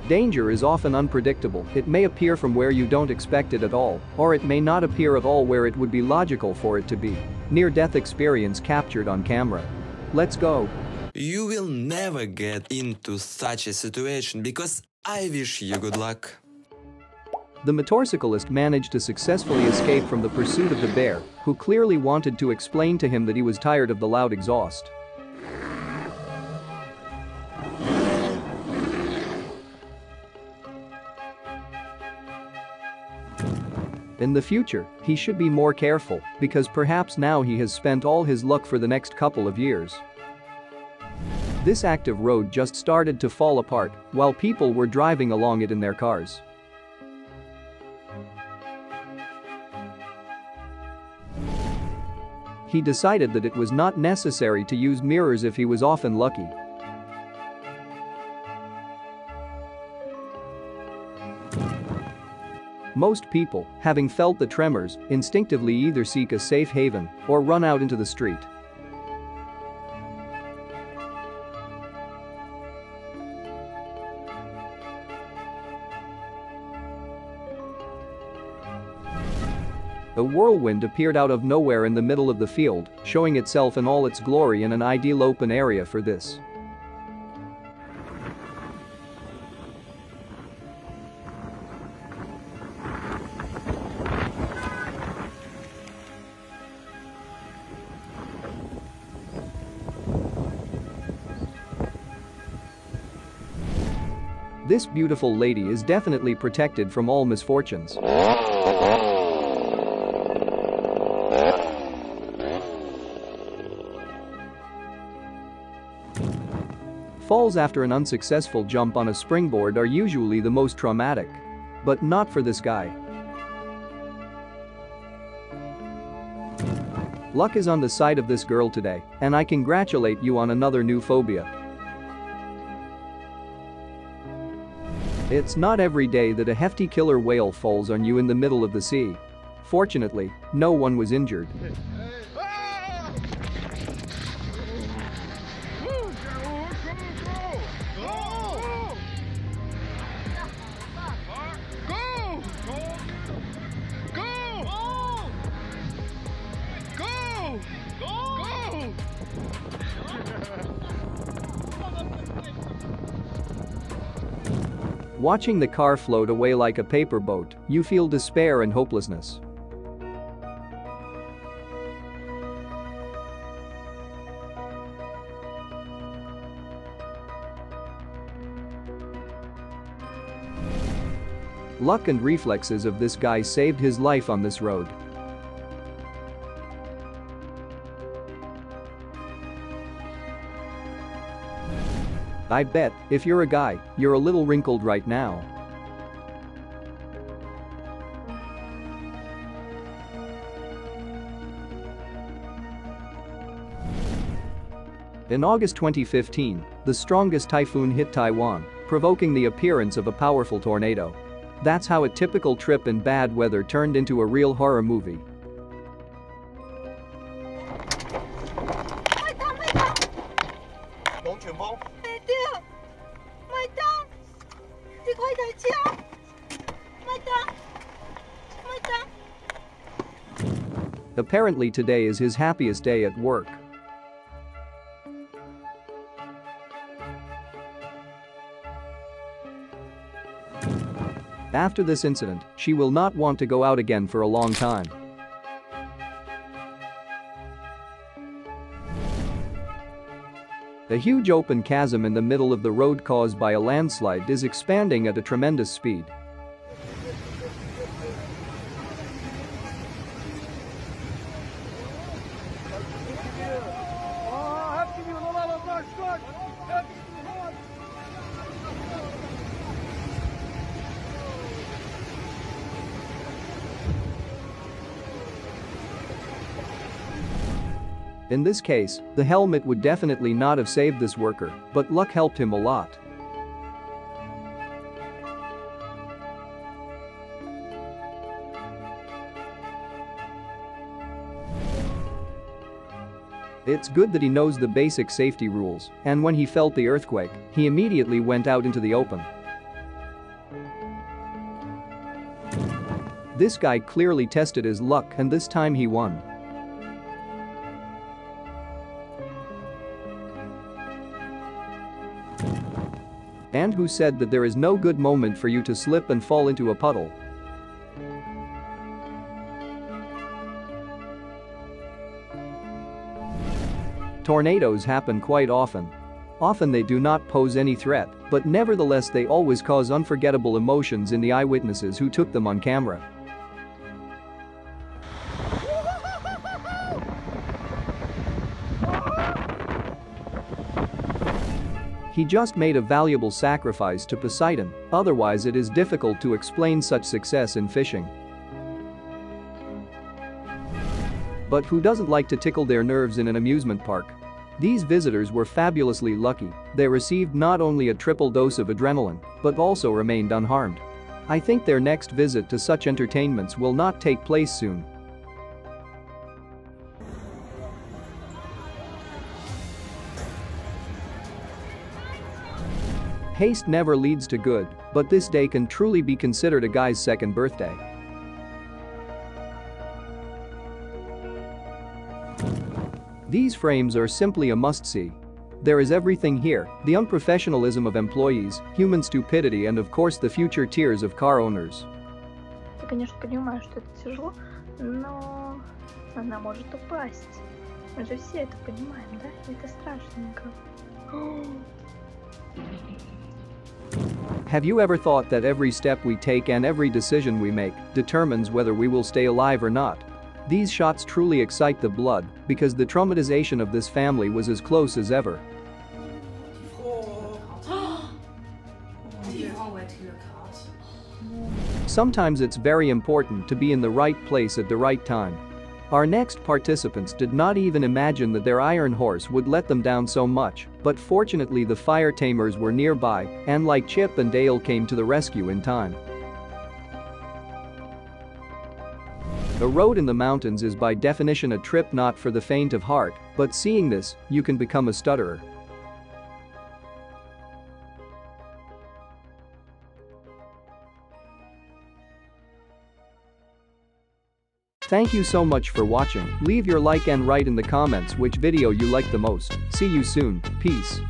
Danger is often unpredictable. It may appear from where you don't expect it at all, or it may not appear at all where it would be logical for it to be. Near-death experience captured on camera. Let's go. You will never get into such a situation because I wish you good luck. The motorcyclist managed to successfully escape from the pursuit of the bear, who clearly wanted to explain to him that he was tired of the loud exhaust. In the future, he should be more careful, because perhaps now he has spent all his luck for the next couple of years. This active road just started to fall apart while people were driving along it in their cars. He decided that it was not necessary to use mirrors if he was often lucky. Most people, having felt the tremors, instinctively either seek a safe haven or run out into the street. A whirlwind appeared out of nowhere in the middle of the field, showing itself in all its glory in an ideal open area for this. This beautiful lady is definitely protected from all misfortunes. Falls after an unsuccessful jump on a springboard are usually the most traumatic. But not for this guy. Luck is on the side of this girl today, and I congratulate you on another new phobia. It's not every day that a hefty killer whale falls on you in the middle of the sea. Fortunately, no one was injured. Watching the car float away like a paper boat, you feel despair and hopelessness. Luck and reflexes of this guy saved his life on this road. I bet, if you're a guy, you're a little wrinkled right now. In August 2015, the strongest typhoon hit Taiwan, provoking the appearance of a powerful tornado. That's how a typical trip in bad weather turned into a real horror movie. Apparently today is his happiest day at work. After this incident, she will not want to go out again for a long time. A huge open chasm in the middle of the road caused by a landslide is expanding at a tremendous speed. In this case, the helmet would definitely not have saved this worker, but luck helped him a lot. It's good that he knows the basic safety rules, and when he felt the earthquake, he immediately went out into the open. This guy clearly tested his luck and this time he won. And who said that there is no good moment for you to slip and fall into a puddle? Tornadoes happen quite often. Often they do not pose any threat, but nevertheless they always cause unforgettable emotions in the eyewitnesses who took them on camera. He just made a valuable sacrifice to Poseidon, otherwise it is difficult to explain such success in fishing. But who doesn't like to tickle their nerves in an amusement park? These visitors were fabulously lucky. They received not only a triple dose of adrenaline, but also remained unharmed. I think their next visit to such entertainments will not take place soon. Haste never leads to good, but this day can truly be considered a guy's second birthday. These frames are simply a must-see. There is everything here: the unprofessionalism of employees, human stupidity, and of course the future tears of car owners. Я, конечно, понимаю, что это тяжело, но она может упасть. Мы же все это понимаем, да? Это страшненько. Have you ever thought that every step we take and every decision we make determines whether we will stay alive or not? These shots truly excite the blood because the traumatization of this family was as close as ever. Sometimes it's very important to be in the right place at the right time. Our next participants did not even imagine that their iron horse would let them down so much, but fortunately the fire tamers were nearby and like Chip and Dale came to the rescue in time. A road in the mountains is by definition a trip not for the faint of heart, but seeing this, you can become a stutterer. Thank you so much for watching. Leave your like and write in the comments which video you like the most. See you soon. Peace.